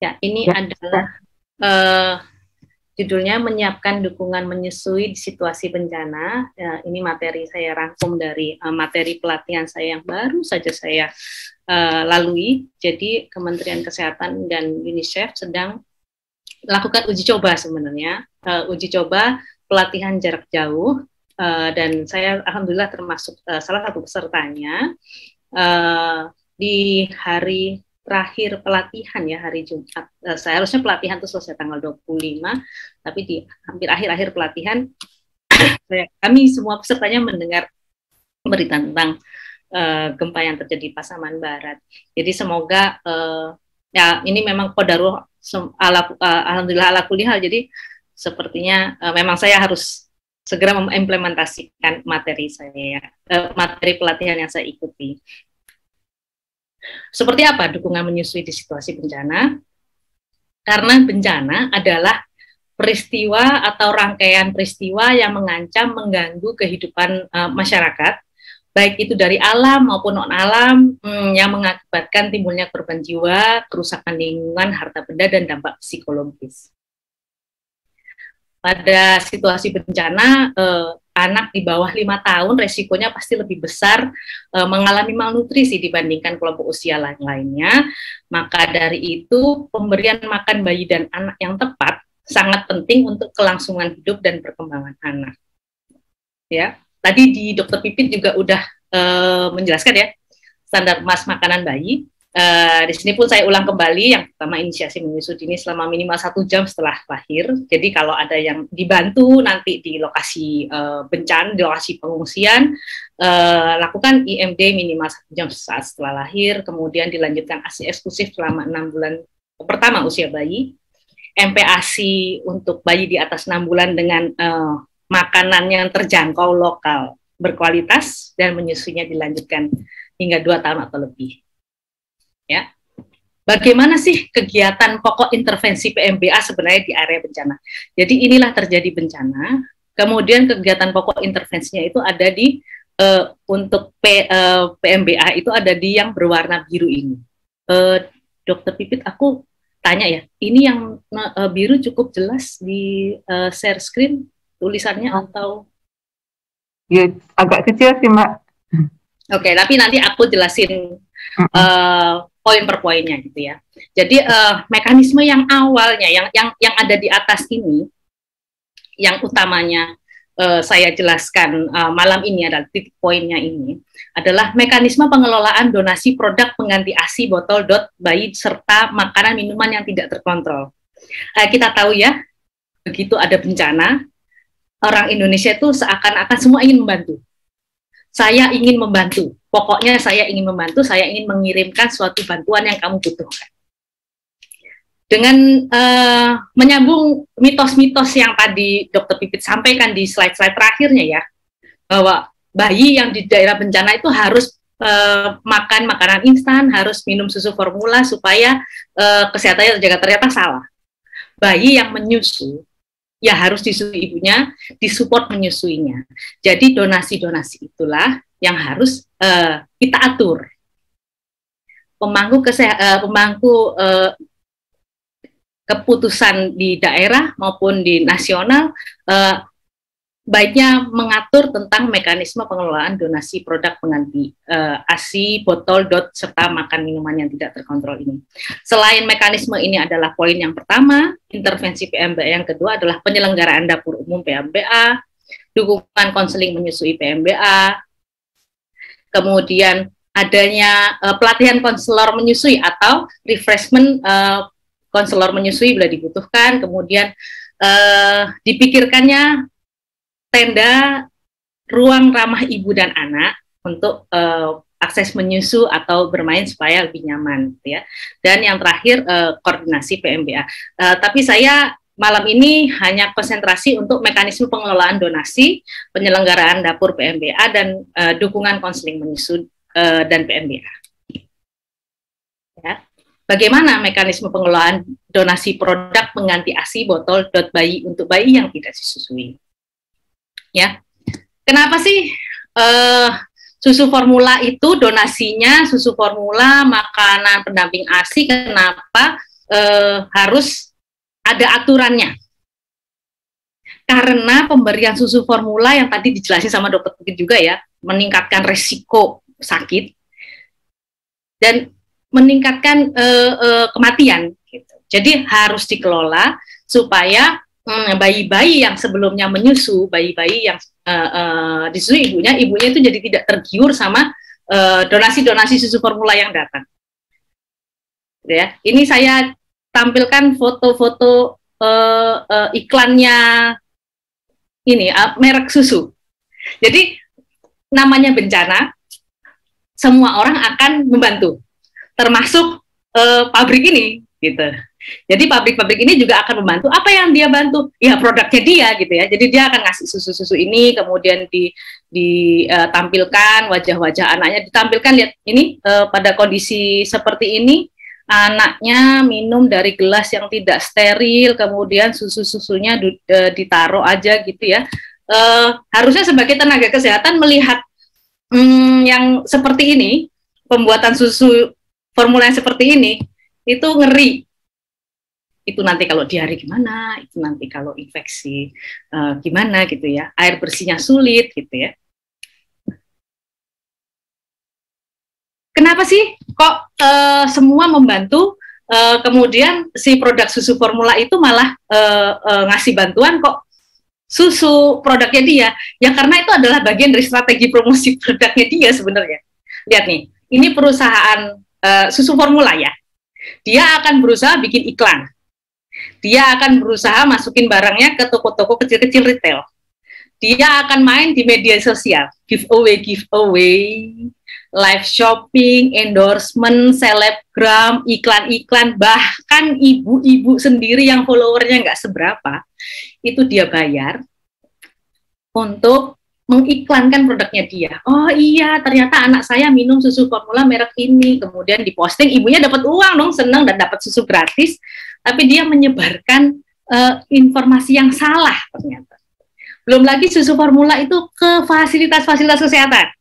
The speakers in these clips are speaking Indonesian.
Ya, ini adalah judulnya menyiapkan dukungan menyusui di situasi bencana. Ini materi saya rangkum dari materi pelatihan saya yang baru saja saya lalui. Jadi Kementerian Kesehatan dan UNICEF sedang lakukan uji coba sebenarnya, uji coba pelatihan jarak jauh, dan saya alhamdulillah termasuk salah satu pesertanya. Di hari terakhir pelatihan ya, hari Jumat, seharusnya pelatihan itu selesai tanggal 25, tapi di hampir akhir-akhir pelatihan kami semua pesertanya mendengar berita tentang gempa yang terjadi di Pasaman Barat. Jadi semoga ya ini memang qadarullah, alhamdulillah ala kulli hal. Jadi sepertinya memang saya harus segera mengimplementasikan materi saya, materi pelatihan yang saya ikuti. Seperti apa dukungan menyusui di situasi bencana? Karena bencana adalah peristiwa atau rangkaian peristiwa yang mengancam, mengganggu kehidupan masyarakat, baik itu dari alam maupun non-alam, yang mengakibatkan timbulnya korban jiwa, kerusakan lingkungan, harta benda, dan dampak psikologis. Pada situasi bencana, anak di bawah 5 tahun resikonya pasti lebih besar mengalami malnutrisi dibandingkan kelompok usia lainnya. Maka dari itu, pemberian makan bayi dan anak yang tepat sangat penting untuk kelangsungan hidup dan perkembangan anak. Ya, tadi di Dr. Pipit juga udah menjelaskan ya standar emas makanan bayi. Di sini pun saya ulang kembali, yang pertama inisiasi menyusui dini selama minimal 1 jam setelah lahir. Jadi kalau ada yang dibantu nanti di lokasi bencana, di lokasi pengungsian, lakukan IMD minimal 1 jam saat setelah lahir, kemudian dilanjutkan ASI eksklusif selama 6 bulan pertama usia bayi, MPASI untuk bayi di atas 6 bulan dengan makanan yang terjangkau lokal berkualitas, dan menyusuinya dilanjutkan hingga 2 tahun atau lebih. Ya, bagaimana sih kegiatan pokok intervensi PMBA sebenarnya di area bencana? Jadi inilah terjadi bencana, kemudian kegiatan pokok intervensinya itu ada di untuk PMBA itu ada di yang berwarna biru ini. Dr. Pipit, aku tanya ya, ini yang biru cukup jelas di share screen tulisannya atau? Ya, agak kecil sih, Mbak. Oke, tapi nanti aku jelasin poin per poinnya gitu ya. Jadi mekanisme yang awalnya yang ada di atas ini, yang utamanya saya jelaskan malam ini adalah titik poinnya ini adalah mekanisme pengelolaan donasi produk pengganti ASI botol dot bayi serta makanan minuman yang tidak terkontrol. Kita tahu ya, begitu ada bencana, orang Indonesia itu seakan-akan semua ingin membantu. Saya ingin membantu, pokoknya saya ingin membantu, saya ingin mengirimkan suatu bantuan yang kamu butuhkan. Dengan menyambung mitos-mitos yang tadi Dr. Pipit sampaikan di slide-slide terakhirnya ya, bahwa bayi yang di daerah bencana itu harus makan makanan instan, harus minum susu formula supaya kesehatannya terjaga, ternyata salah. Bayi yang menyusu ya harus disusui ibunya, disupport menyusuinya. Jadi donasi-donasi itulah yang harus kita atur. Pemangku keputusan di daerah maupun di nasional baiknya mengatur tentang mekanisme pengelolaan donasi produk pengganti ASI, botol, dot, serta makan minuman yang tidak terkontrol ini. Selain mekanisme ini adalah poin yang pertama, intervensi PMBA yang kedua adalah penyelenggaraan dapur umum PMBA, dukungan konseling menyusui PMBA, kemudian adanya pelatihan konselor menyusui atau refreshment konselor menyusui bila dibutuhkan, kemudian dipikirkannya tenda ruang ramah ibu dan anak untuk akses menyusu atau bermain supaya lebih nyaman, ya. Dan yang terakhir koordinasi PMBA. Tapi saya malam ini hanya konsentrasi untuk mekanisme pengelolaan donasi, penyelenggaraan dapur PMBA, dan dukungan konseling menyusu dan PMBA. Ya. Bagaimana mekanisme pengelolaan donasi produk pengganti ASI botol dot bayi untuk bayi yang tidak disusui? Ya, kenapa sih susu formula itu donasinya susu formula makanan pendamping ASI? Kenapa harus ada aturannya. Karena pemberian susu formula yang tadi dijelasin sama dokter Putri juga ya, meningkatkan resiko sakit dan meningkatkan kematian. Gitu. Jadi harus dikelola supaya bayi-bayi yang sebelumnya menyusu, bayi-bayi yang disusui ibunya itu jadi tidak tergiur sama donasi-donasi susu formula yang datang. Ya, ini saya tampilkan foto-foto iklannya ini merek susu. Jadi namanya bencana, semua orang akan membantu, termasuk pabrik ini, gitu. Jadi pabrik-pabrik ini juga akan membantu. Apa yang dia bantu? Ya produknya dia, gitu ya. Jadi dia akan ngasih susu-susu ini, kemudian ditampilkan wajah-wajah anaknya, ditampilkan lihat ini pada kondisi seperti ini. Anaknya minum dari gelas yang tidak steril, kemudian susu-susunya ditaruh aja gitu ya. Harusnya sebagai tenaga kesehatan melihat yang seperti ini, pembuatan susu formula yang seperti ini, itu ngeri. Itu nanti kalau diare gimana, itu nanti kalau infeksi gimana gitu ya, air bersihnya sulit gitu ya. Kenapa sih kok semua membantu, kemudian si produk susu formula itu malah ngasih bantuan kok susu produknya dia? Ya karena itu adalah bagian dari strategi promosi produknya dia sebenarnya. Lihat nih, ini perusahaan susu formula ya. Dia akan berusaha bikin iklan. Dia akan berusaha masukin barangnya ke toko-toko kecil-kecil retail. Dia akan main di media sosial, giveaway, live shopping, endorsement, selebgram, iklan-iklan, bahkan ibu-ibu sendiri yang followernya nggak seberapa, itu dia bayar untuk mengiklankan produknya dia. Oh iya, ternyata anak saya minum susu formula merek ini, kemudian diposting, ibunya dapat uang dong, senang dan dapat susu gratis, tapi dia menyebarkan informasi yang salah ternyata. Belum lagi susu formula itu ke fasilitas-fasilitas kesehatan,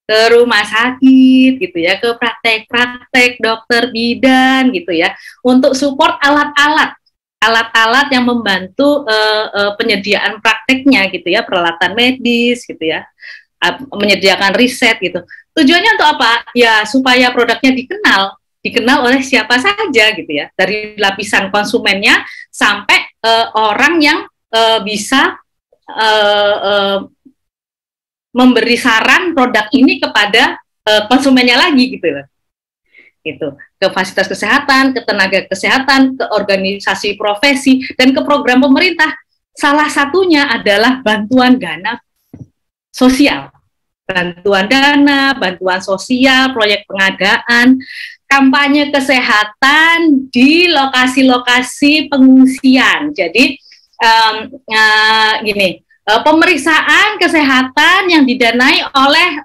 ke rumah sakit gitu ya, ke praktek-praktek dokter bidan gitu ya, untuk support alat-alat yang membantu penyediaan prakteknya gitu ya, peralatan medis gitu ya, menyediakan riset gitu. Tujuannya untuk apa? Ya supaya produknya dikenal oleh siapa saja gitu ya, dari lapisan konsumennya sampai orang yang bisa memberi saran produk ini kepada konsumennya lagi gitu loh. Gitu. Ke fasilitas kesehatan, ke tenaga kesehatan, ke organisasi profesi, dan ke program pemerintah. Salah satunya adalah bantuan dana sosial. Bantuan dana, bantuan sosial, proyek pengadaan, kampanye kesehatan di lokasi-lokasi pengungsian. Jadi gini, pemeriksaan kesehatan yang didanai oleh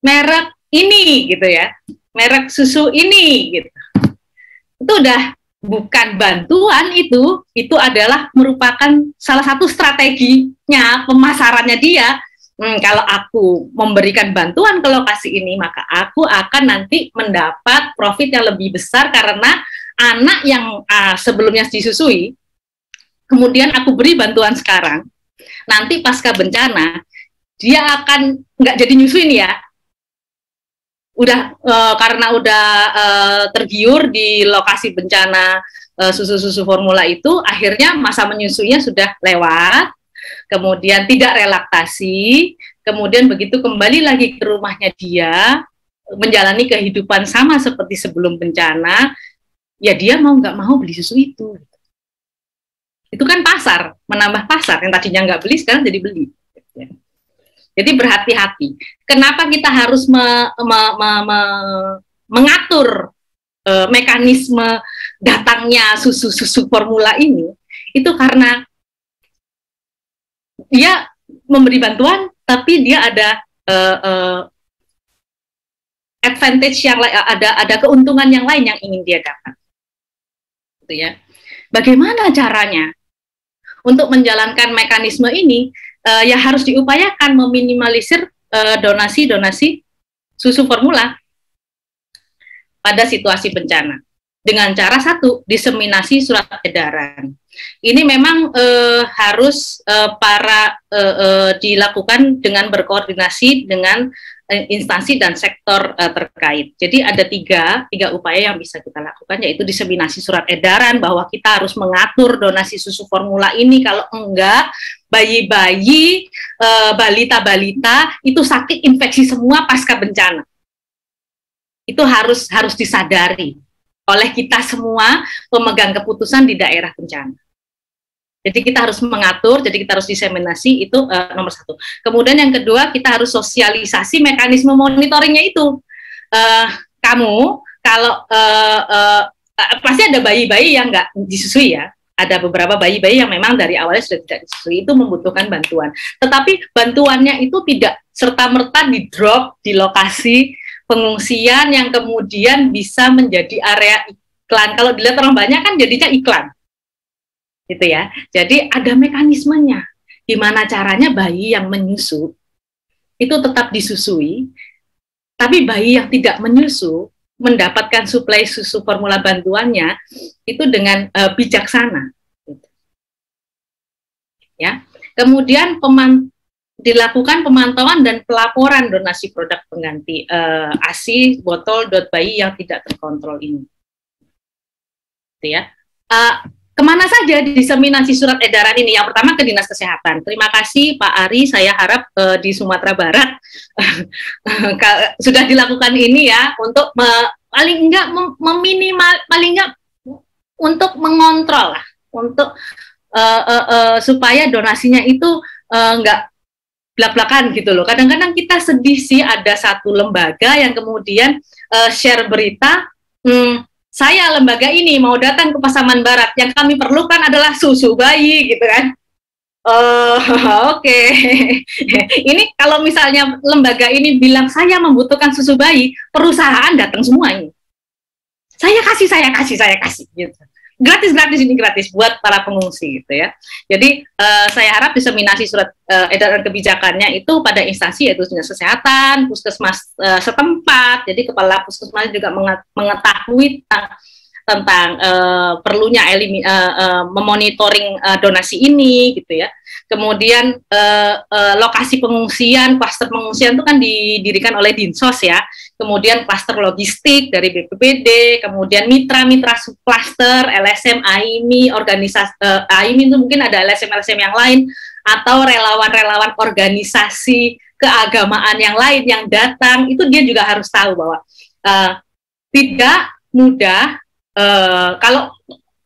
merek ini gitu ya, merek susu ini gitu. Itu udah bukan bantuan, itu adalah merupakan salah satu strateginya pemasarannya dia. Kalau aku memberikan bantuan ke lokasi ini, maka aku akan nanti mendapat profit yang lebih besar karena anak yang sebelumnya disusui, kemudian aku beri bantuan sekarang, nanti pasca bencana dia akan nggak jadi nyusuin ya, karena udah tergiur di lokasi bencana susu-susu formula itu, akhirnya masa menyusuinya sudah lewat, kemudian tidak relaktasi, kemudian begitu kembali lagi ke rumahnya dia menjalani kehidupan sama seperti sebelum bencana, ya dia mau nggak mau beli susu itu. Itu kan pasar, menambah pasar, yang tadinya nggak beli sekarang jadi beli. Jadi berhati-hati. Kenapa kita harus mengatur mekanisme datangnya susu-susu formula ini? Itu karena dia memberi bantuan, tapi dia ada advantage yang lain, ada keuntungan yang lain yang ingin dia dapat. Gitu ya. Bagaimana caranya? Untuk menjalankan mekanisme ini, ya harus diupayakan meminimalisir donasi-donasi susu formula pada situasi bencana. dengan cara satu, diseminasi surat edaran. Ini memang harus dilakukan dengan berkoordinasi dengan instansi dan sektor terkait. Jadi ada tiga upaya yang bisa kita lakukan, yaitu diseminasi surat edaran bahwa kita harus mengatur donasi susu formula ini, kalau enggak bayi-bayi, balita-balita itu sakit infeksi semua pasca bencana. Itu harus disadari oleh kita semua pemegang keputusan di daerah bencana. Jadi kita harus mengatur, jadi kita harus diseminasi, itu nomor satu. Kemudian yang kedua, kita harus sosialisasi mekanisme monitoringnya itu. Kamu kalau pasti ada bayi-bayi yang nggak disusui ya. Ada beberapa bayi-bayi yang memang dari awalnya sudah tidak disusui, itu membutuhkan bantuan. Tetapi bantuannya itu tidak serta-merta di-drop di lokasi pengungsian yang kemudian bisa menjadi area iklan. Kalau dilihat orang banyak kan jadinya iklan, gitu ya. Jadi ada mekanismenya, gimana caranya bayi yang menyusu itu tetap disusui, tapi bayi yang tidak menyusu mendapatkan suplai susu formula bantuannya itu dengan bijaksana, gitu. Ya. Kemudian dilakukan pemantauan dan pelaporan donasi produk pengganti ASI botol bayi yang tidak terkontrol ini. Gitu ya. Kemana saja diseminasi surat edaran ini? Yang pertama ke Dinas Kesehatan. Terima kasih Pak Ari, saya harap di Sumatera Barat sudah dilakukan ini ya, untuk paling enggak paling enggak untuk mengontrol lah, untuk supaya donasinya itu enggak belak-belakan gitu loh. Kadang-kadang kita sedih sih, ada satu lembaga yang kemudian share berita, saya lembaga ini mau datang ke Pasaman Barat, yang kami perlukan adalah susu bayi gitu kan. Oke. Ini kalau misalnya lembaga ini bilang saya membutuhkan susu bayi, perusahaan datang semua ini. Saya kasih gitu. Gratis ini gratis buat para pengungsi gitu ya. Jadi saya harap diseminasi surat edaran kebijakannya itu pada instansi, yaitu Dinas Kesehatan, puskesmas setempat. Jadi kepala puskesmas juga mengetahui tentang perlunya memonitoring donasi ini gitu ya. Kemudian lokasi pengungsian, klaster pengungsian itu kan didirikan oleh Dinsos ya. Kemudian klaster logistik dari BPBD, kemudian mitra-mitra subklaster, LSM, AIMI, organisasi AIMI itu mungkin ada LSM yang lain, atau relawan-relawan organisasi keagamaan yang lain yang datang, itu dia juga harus tahu bahwa tidak mudah. Kalau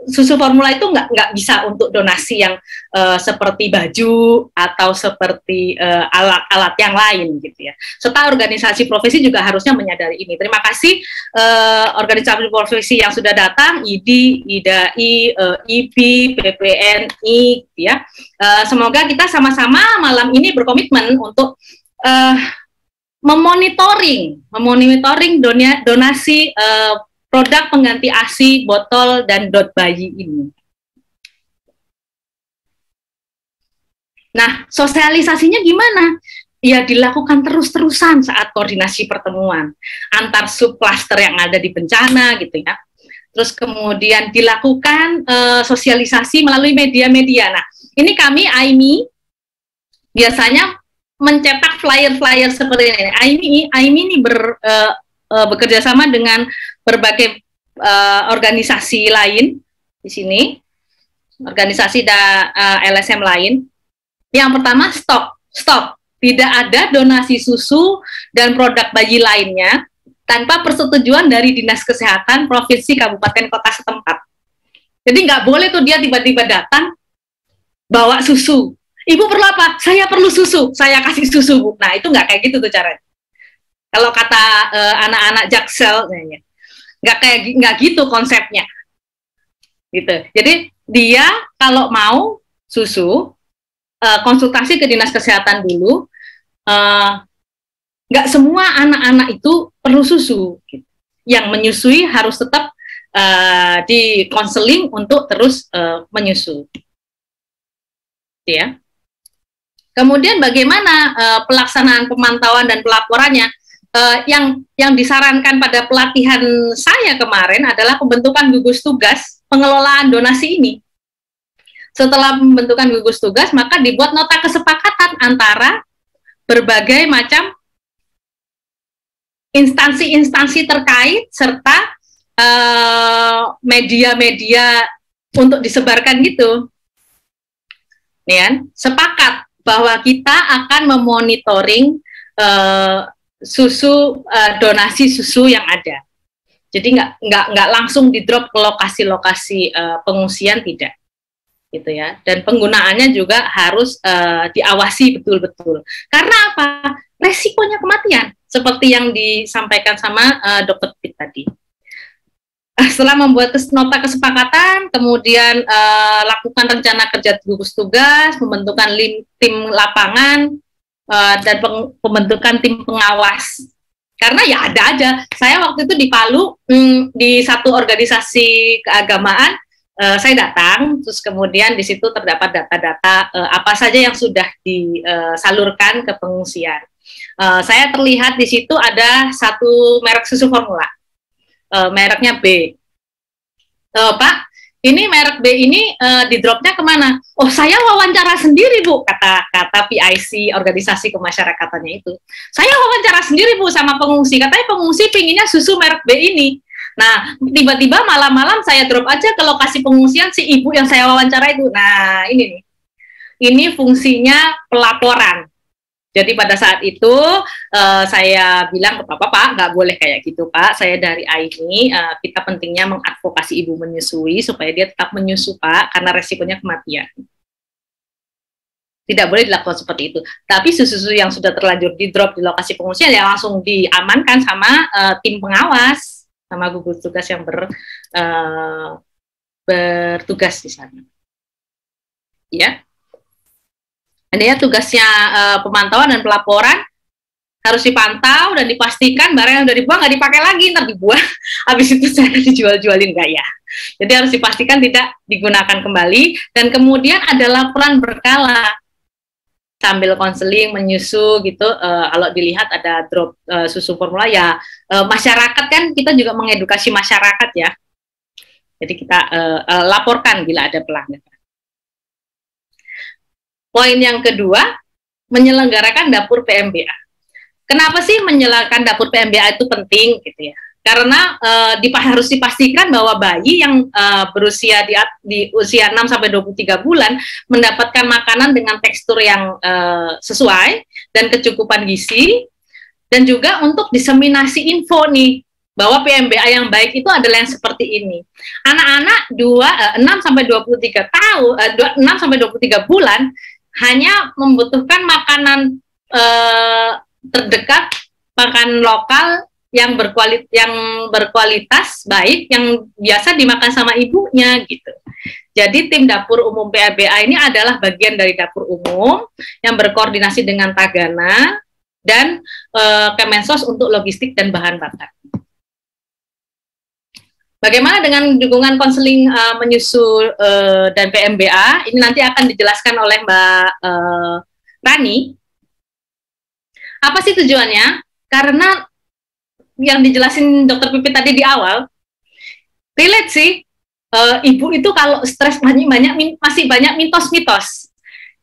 susu formula itu nggak bisa untuk donasi yang seperti baju atau seperti alat-alat yang lain gitu ya. Serta organisasi profesi juga harusnya menyadari ini. Terima kasih organisasi profesi yang sudah datang, IDI, IDAI, IPI, PPNI gitu ya. Semoga kita sama-sama malam ini berkomitmen untuk memonitoring donasi produk pengganti ASI, botol, dan bayi ini. Nah, sosialisasinya gimana? Ya, dilakukan terus-terusan saat koordinasi pertemuan antar subklaster yang ada di bencana, gitu ya. Terus kemudian dilakukan sosialisasi melalui media-media. Nah, ini kami, AIMI, biasanya mencetak flyer-flyer seperti ini. AIMI ini bekerja sama dengan berbagai organisasi lain di sini, organisasi LSM lain. Yang pertama, stop. Tidak ada donasi susu dan produk bayi lainnya tanpa persetujuan dari Dinas Kesehatan Provinsi, Kabupaten, Kota setempat. Jadi nggak boleh tuh dia tiba-tiba datang bawa susu. Ibu perlu apa? Saya perlu susu, saya kasih susu, Bu. Nah, itu nggak kayak gitu tuh caranya. Kalau kata anak-anak Jaksel, nggak gitu konsepnya, gitu. Jadi dia kalau mau susu, konsultasi ke Dinas Kesehatan dulu. Nggak semua anak-anak itu perlu susu. Gitu. Yang menyusui harus tetap di konseling untuk terus menyusu. Ya. Kemudian bagaimana pelaksanaan pemantauan dan pelaporannya? yang disarankan pada pelatihan saya kemarin adalah pembentukan gugus tugas pengelolaan donasi ini. Setelah pembentukan gugus tugas, maka dibuat nota kesepakatan antara berbagai macam instansi-instansi terkait serta media-media untuk disebarkan gitu. Nih kan, sepakat bahwa kita akan memonitoring donasi susu yang ada. Jadi nggak langsung di drop ke lokasi-lokasi pengungsian, tidak, gitu ya. Dan penggunaannya juga harus diawasi betul-betul. Karena apa? Resikonya kematian, seperti yang disampaikan sama Dr. Pit tadi. Setelah membuat nota kesepakatan, kemudian lakukan rencana kerja gugus tugas, pembentukan tim lapangan, dan pembentukan tim pengawas. Karena ya ada aja. Saya waktu itu di Palu, di satu organisasi keagamaan, saya datang, terus kemudian di situ terdapat data-data apa saja yang sudah disalurkan ke pengungsian. Saya terlihat di situ ada satu merek susu formula. Mereknya B. Pak, ini merek B ini di dropnya kemana? Oh, saya wawancara sendiri, Bu, kata PIC, organisasi kemasyarakatannya itu. Saya wawancara sendiri, Bu, sama pengungsi. Katanya pengungsi pinginnya susu merek B ini. Nah, tiba-tiba malam-malam saya drop aja ke lokasi pengungsian si ibu yang saya wawancara itu. Nah, ini nih. Ini fungsinya pelaporan. Jadi pada saat itu saya bilang ke Pak, nggak boleh kayak gitu, Pak. Saya dari AIMI, kita pentingnya mengadvokasi ibu menyusui supaya dia tetap menyusu, Pak, karena resikonya kematian. Tidak boleh dilakukan seperti itu. Tapi susu-susu yang sudah terlanjur di drop di lokasi pengungsian ya langsung diamankan sama tim pengawas, sama gugus tugas yang bertugas di sana. Ya. Ini ya tugasnya pemantauan dan pelaporan, harus dipantau dan dipastikan barang yang sudah dibuang nggak dipakai lagi, ntar dibuang, habis itu saya dijual-jualin nggak ya. Jadi harus dipastikan tidak digunakan kembali, dan kemudian ada laporan berkala sambil konseling menyusu gitu. Kalau dilihat ada drop susu formula ya, masyarakat kan kita juga mengedukasi masyarakat ya. Jadi kita laporkan bila ada pelanggaran. Poin yang kedua, menyelenggarakan dapur PMBA. Kenapa sih menyelenggarakan dapur PMBA itu penting gitu ya? Karena harus dipastikan bahwa bayi yang berusia di usia 6 sampai 23 bulan mendapatkan makanan dengan tekstur yang sesuai dan kecukupan gizi, dan juga untuk diseminasi info nih bahwa PMBA yang baik itu adalah yang seperti ini. Anak-anak 6 sampai 23 tahun, 6 sampai 23 bulan hanya membutuhkan makanan terdekat, makan lokal yang berkualitas baik, yang biasa dimakan sama ibunya gitu. Jadi tim dapur umum PMBA ini adalah bagian dari dapur umum yang berkoordinasi dengan Tagana dan Kemensos untuk logistik dan bahan bakar. Bagaimana dengan dukungan konseling menyusu dan PMBA? Ini nanti akan dijelaskan oleh Mbak Rani. Apa sih tujuannya? Karena yang dijelasin Dr. Pipit tadi di awal, relate sih. Ibu itu kalau stres masih banyak mitos-mitos,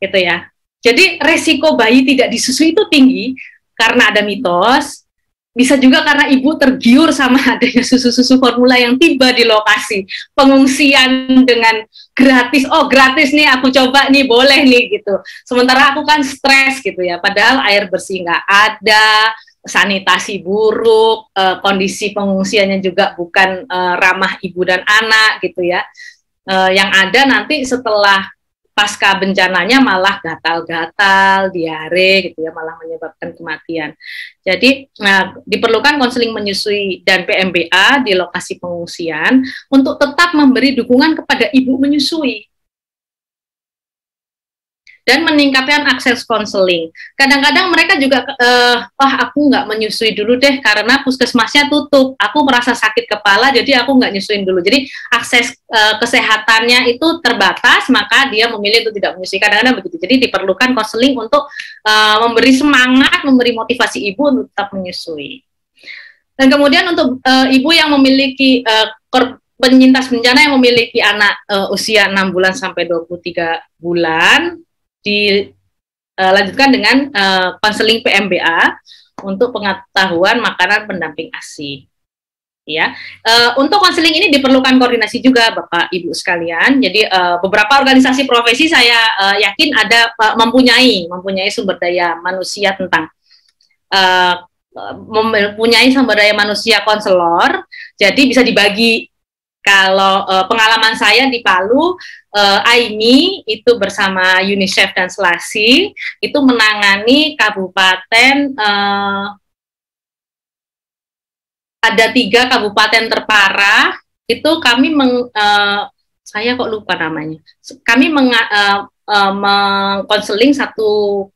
gitu ya. Jadi resiko bayi tidak disusui itu tinggi karena ada mitos. Bisa juga karena ibu tergiur sama adanya susu-susu formula yang tiba di lokasi pengungsian dengan gratis. Oh, gratis nih, aku coba nih, boleh nih gitu. Sementara aku kan stres gitu ya, padahal air bersih nggak ada, sanitasi buruk, kondisi pengungsiannya juga bukan ramah ibu dan anak gitu ya. Yang ada nanti setelah pasca bencananya malah gatal-gatal, diare gitu ya, malah menyebabkan kematian. Jadi diperlukan konseling menyusui dan PMBA di lokasi pengungsian untuk tetap memberi dukungan kepada ibu menyusui. dan meningkatkan akses konseling. Kadang-kadang mereka juga, wah aku nggak menyusui dulu deh karena puskesmasnya tutup, aku merasa sakit kepala jadi aku nggak nyusuin dulu. Jadi akses kesehatannya itu terbatas, maka dia memilih untuk tidak menyusui. Kadang-kadang begitu. Jadi diperlukan konseling untuk memberi semangat, memberi motivasi ibu untuk tetap menyusui. Dan kemudian untuk ibu yang memiliki penyintas bencana yang memiliki anak usia 6 bulan sampai 23 bulan, dilanjutkan dengan konseling PMBA untuk pengetahuan makanan pendamping ASI. Ya, untuk konseling ini diperlukan koordinasi juga, Bapak Ibu sekalian. Jadi beberapa organisasi profesi saya yakin ada mempunyai sumber daya manusia tentang mempunyai sumber daya manusia konselor. Jadi bisa dibagi. Kalau pengalaman saya di Palu, AIMI itu bersama UNICEF dan SELASI itu menangani kabupaten, ada 3 kabupaten terparah, itu kami saya kok lupa namanya, kami mengkonseling satu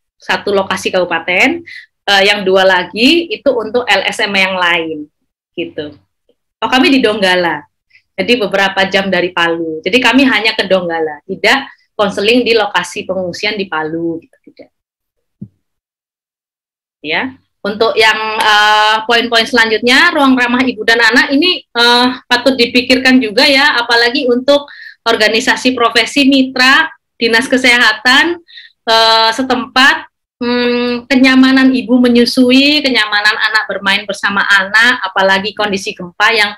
lokasi kabupaten, yang 2 lagi itu untuk LSM yang lain, gitu. Oh, kami di Donggala. Jadi beberapa jam dari Palu. Jadi kami hanya ke Donggala, tidak konseling di lokasi pengungsian di Palu, gitu, tidak. Ya, untuk yang poin-poin selanjutnya, ruang ramah ibu dan anak ini patut dipikirkan juga ya, apalagi untuk organisasi profesi mitra dinas kesehatan setempat. Kenyamanan ibu menyusui, kenyamanan anak bermain bersama anak, apalagi kondisi gempa yang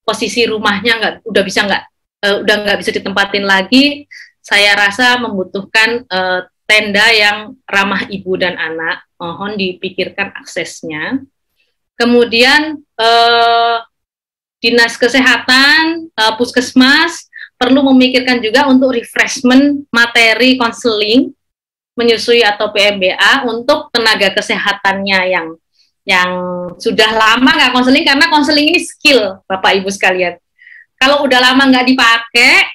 posisi rumahnya udah nggak bisa ditempatin lagi, saya rasa membutuhkan tenda yang ramah ibu dan anak. Mohon dipikirkan aksesnya. Kemudian dinas kesehatan, puskesmas perlu memikirkan juga untuk refreshment materi konseling menyusui atau PMBA untuk tenaga kesehatannya yang sudah lama nggak konseling, karena konseling ini skill, Bapak Ibu sekalian. Kalau udah lama nggak dipakai,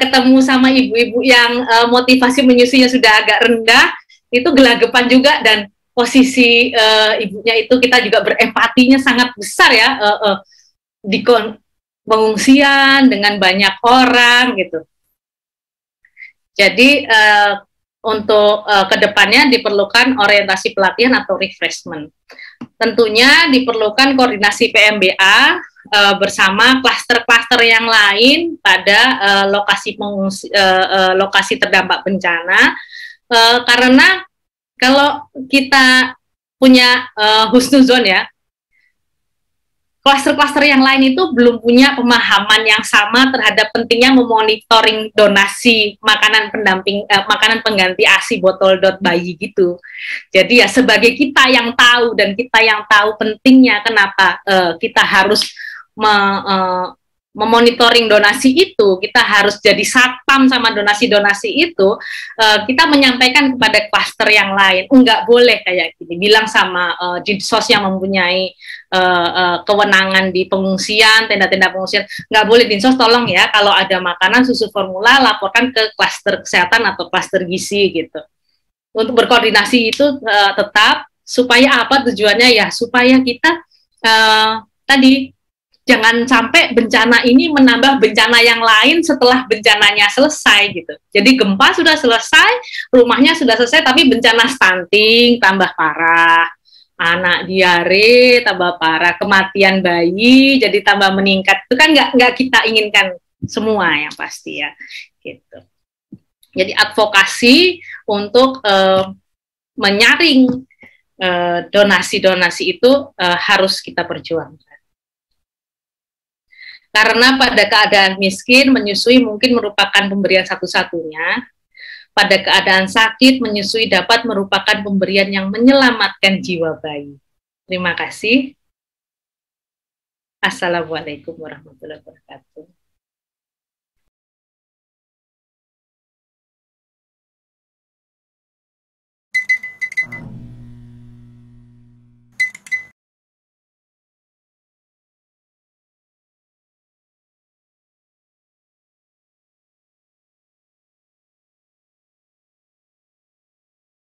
ketemu sama ibu-ibu yang motivasi menyusuinya sudah agak rendah, itu gelagapan juga, dan posisi ibunya itu kita juga berempatinya sangat besar ya, di pengungsian dengan banyak orang gitu. Jadi untuk kedepannya diperlukan orientasi pelatihan atau refreshment. Tentunya diperlukan koordinasi PMBA bersama klaster-klaster yang lain pada lokasi terdampak bencana, karena kalau kita punya husnuzon ya, klaster-klaster yang lain itu belum punya pemahaman yang sama terhadap pentingnya memonitoring donasi makanan pendamping, makanan pengganti ASI botol dot bayi gitu. Jadi ya sebagai kita yang tahu dan kita yang tahu pentingnya kenapa kita harus memonitoring donasi itu, kita harus jadi satpam sama donasi-donasi itu, kita menyampaikan kepada klaster yang lain, enggak boleh kayak gini, bilang sama Dinsos yang mempunyai kewenangan di pengungsian, tenda-tenda pengungsian, enggak boleh Dinsos tolong ya, kalau ada makanan susu formula laporkan ke klaster kesehatan atau klaster gizi gitu. Untuk berkoordinasi itu tetap, supaya apa tujuannya ya, supaya kita tadi jangan sampai bencana ini menambah bencana yang lain setelah bencananya selesai gitu. Jadi gempa sudah selesai, rumahnya sudah selesai, tapi bencana stunting tambah parah, anak diare tambah parah, kematian bayi jadi tambah meningkat. Itu kan nggak kita inginkan semua yang pasti ya. Gitu. Jadi advokasi untuk menyaring donasi-donasi itu harus kita perjuangkan. Karena pada keadaan miskin, menyusui mungkin merupakan pemberian satu-satunya. Pada keadaan sakit, menyusui dapat merupakan pemberian yang menyelamatkan jiwa bayi. Terima kasih. Assalamualaikum warahmatullahi wabarakatuh.